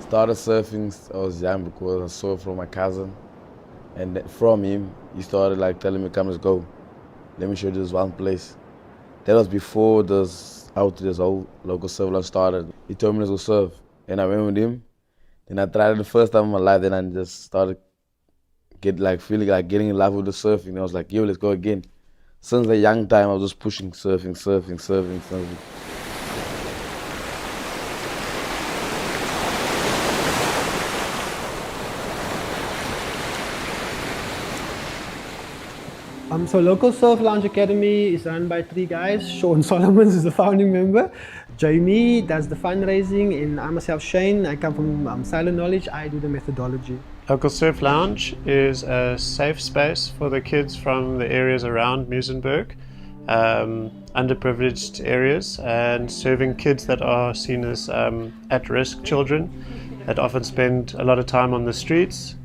Started surfing, I was young because I saw it from my cousin. And from him, he started like telling me, come, let's go. Let me show you this one place. That was before this whole local surf launch started. He told me to go surf. And I went with him. Then I tried it the first time in my life. Then I just started feeling like getting in love with the surfing. And I was like, yo, let's go again. Since a young time, I was just pushing surfing. So Local Surf Lounge Academy is run by 3 guys. Sean Solomons is the founding member. Jamie does the fundraising, and I myself, Shane, I come from Silent Knowledge. I do the methodology. Local Surf Lounge is a safe space for the kids from the areas around Muizenberg, underprivileged areas, and serving kids that are seen as at-risk children that often spend a lot of time on the streets.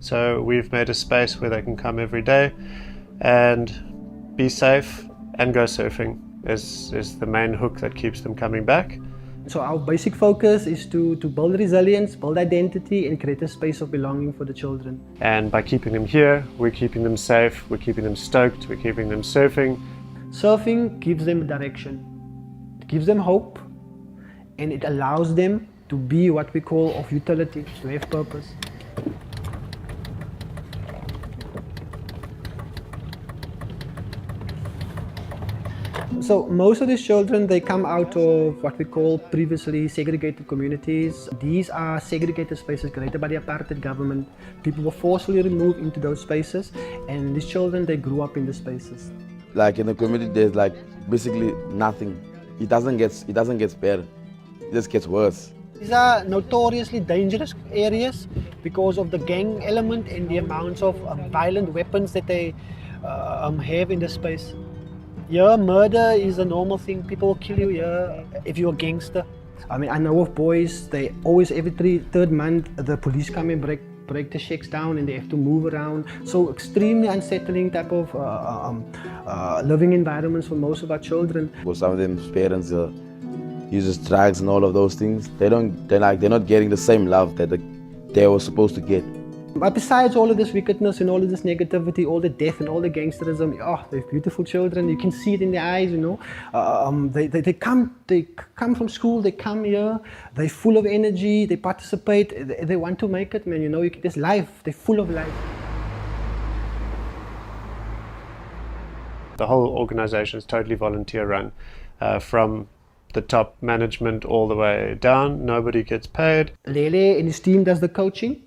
So we've made a space where they can come every day and be safe and go surfing is the main hook that keeps them coming back. So our basic focus is to build resilience, build identity, and create a space of belonging for the children. And by keeping them here, we're keeping them safe, we're keeping them stoked, we're keeping them surfing. Surfing gives them direction, it gives them hope, and it allows them to be what we call of utility, to have purpose. So most of these children, they come out of what we call previously segregated communities. These are segregated spaces created by the apartheid government. People were forcibly removed into those spaces, and these children, they grew up in the spaces. Like in the community, there's like basically nothing. It doesn't get better. It just gets worse. These are notoriously dangerous areas because of the gang element and the amounts of violent weapons that they have in the space. Yeah, murder is a normal thing. People will kill you, yeah, if you're a gangster. I mean, I know of boys, they always, every third month, the police come and break the shacks down and they have to move around. So extremely unsettling type of living environments for most of our children. Well, some of them parents uses drugs and all of those things. They're not getting the same love that they were supposed to get. But besides all of this wickedness and all of this negativity, all the death and all the gangsterism, they're beautiful children. You can see it in their eyes, you know. They come from school, they come here, they're full of energy, they participate, they want to make it, man. You know, there's life, they're full of life. The whole organization is totally volunteer run, from the top management all the way down. Nobody gets paid. Lele and his team does the coaching.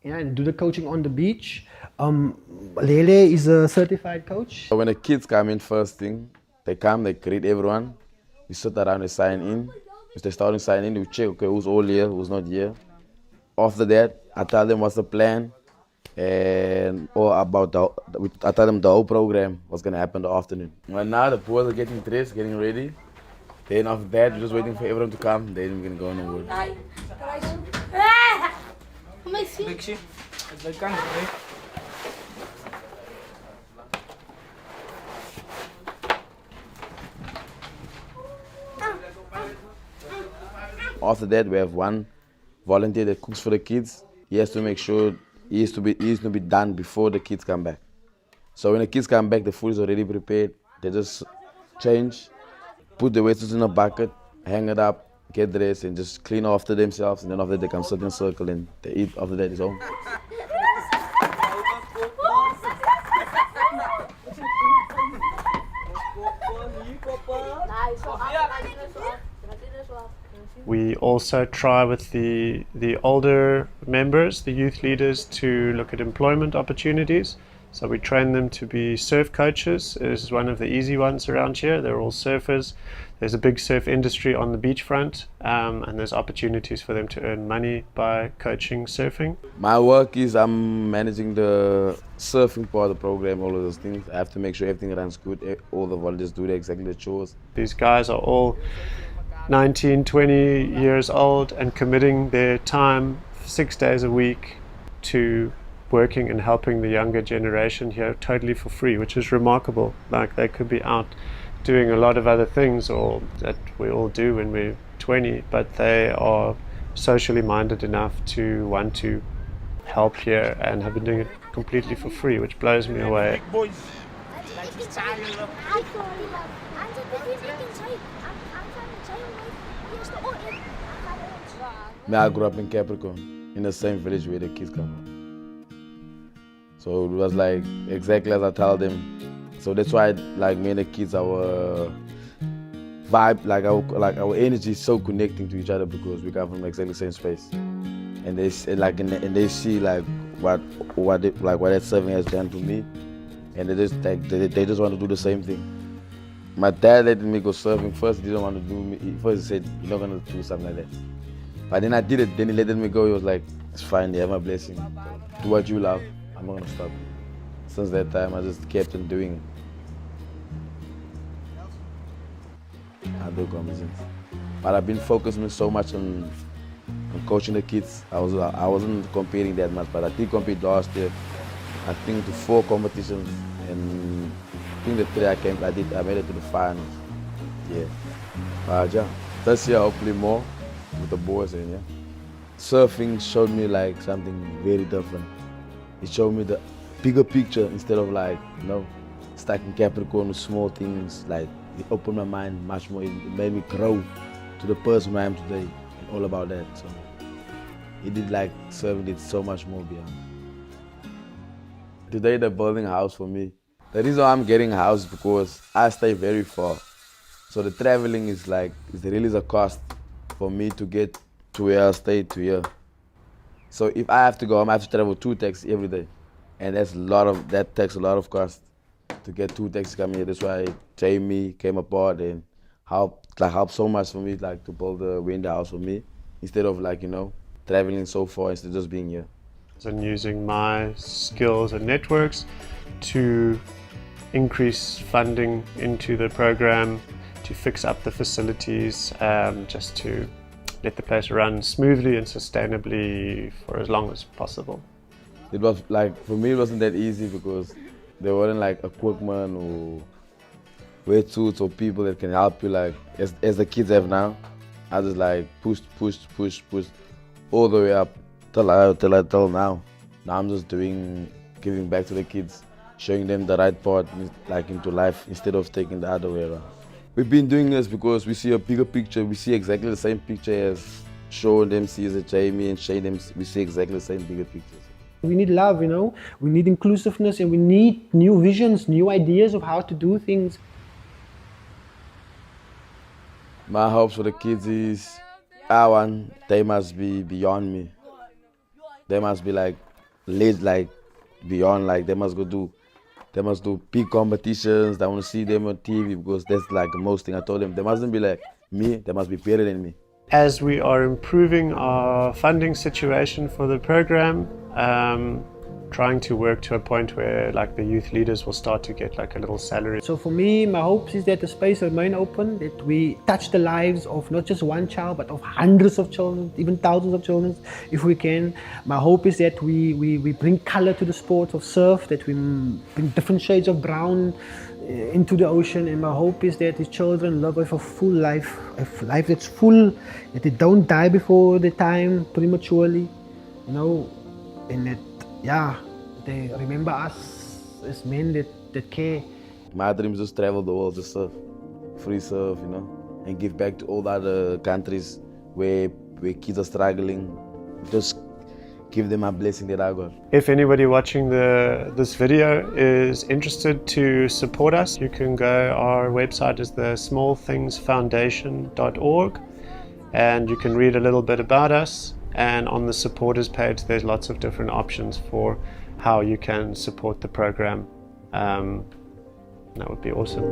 Yeah, and do the coaching on the beach. Lele is a certified coach. When the kids come in first thing, they come, they greet everyone. We sit around and sign in. If they start to sign in, we check, okay, who's all here, who's not here. After that, I tell them what's the plan and I tell them the whole program, what's gonna happen in the afternoon. Well, now the boys are getting dressed, getting ready. Then after that, we're just waiting for everyone to come. Then we're gonna go on the wood. After that, we have one volunteer that cooks for the kids. He has to make sure he is to be done before the kids come back. So when the kids come back, the food is already prepared. They just change, put the wetsuits in a bucket, hang it up, get dressed, and just clean after themselves. And then after that, they come sit in a circle and they eat. After that, it's home. We also try with the older members, the youth leaders, to look at employment opportunities. So we train them to be surf coaches. This is one of the easy ones around here. They're all surfers. There's a big surf industry on the beachfront, and there's opportunities for them to earn money by coaching surfing. My work is I'm managing the surfing part of the program, all of those things. I have to make sure everything runs good. All the volunteers do exactly the chores. These guys are all 19, 20 years old and committing their time 6 days a week to working and helping the younger generation here totally for free, which is remarkable. Like, they could be out doing a lot of other things or that we all do when we're 20, but they are socially minded enough to want to help here and have been doing it completely for free, which blows me away. I grew up in Capricorn, in the same village where the kids come from. So it was like exactly as I tell them. So that's why, like, me and the kids, our vibe, like our energy is so connecting to each other because we come from exactly the same space. And they see like what that surfing has done to me, and they just want to do the same thing. My dad let me go surfing first. He didn't want to do me. First he said, "You're not gonna do something like that." But then I did it. Then he let me go. He was like, "It's fine. You have my blessing. Do what you love. I'm not gonna stop." Since that time, I just kept on doing it. I do competitions, but I've been focusing so much on coaching the kids. I wasn't competing that much, but I did compete last year. I think to 4 competitions, and I think the 3 I made it to the finals. Yeah, this year hopefully more with the boys, and yeah. Surfing showed me like something very different. It showed me the bigger picture instead of like, stuck in Capricorn with small things. Like, it opened my mind much more. It made me grow to the person I am today, and all about that. So it did, like, surfing did so much more beyond. Today they're building a house for me. The reason why I'm getting a house is because I stay very far. So the traveling is like, there really is a cost for me to get to where I stay to here. So if I have to go home, I have to travel 2 taxis every day. And that takes a lot of cost to get 2 taxis coming here. That's why Jamie came aboard and helped so much for me, like, to build a window house for me, instead of, like, traveling so far instead of just being here. And using my skills and networks to increase funding into the program, to fix up the facilities, just to let the place run smoothly and sustainably for as long as possible. It was like, for me, it wasn't that easy because there weren't like equipment or wetsuits or people that can help you, like as the kids have now. I just like pushed all the way up till now. Now I'm just giving back to the kids, showing them the right path, like, into life, instead of taking the other way around. We've been doing this because we see a bigger picture. We see exactly the same picture as showing them, sees a Jamie and showing them. We see exactly the same bigger pictures. We need love, we need inclusiveness, and we need new visions, new ideas of how to do things. My hopes for the kids is, they must be beyond me. They must be like beyond, like they must do big competitions. I want to see them on TV because that's like the most thing. I told them they mustn't be like me, they must be better than me. As we are improving our funding situation for the program, trying to work to a point where, like, the youth leaders will start to get like a little salary. So for me, my hopes is that the space remain open, that we touch the lives of not just one child, but of hundreds of children, even thousands of children, if we can. My hope is that we bring color to the sport of surf, that we bring different shades of brown into the ocean, and my hope is that these children live with a full life, a life that's full, that they don't die before the time prematurely, and that, they remember us as men that care. My dream is just travel the world, just surf, free surf, and give back to all the other countries where kids are struggling. Just give them a blessing that I got. If anybody watching this video is interested to support us, you can go, our website is the smallthingsfoundation.org, and you can read a little bit about us. And on the supporters page, there's lots of different options for how you can support the program. That would be awesome.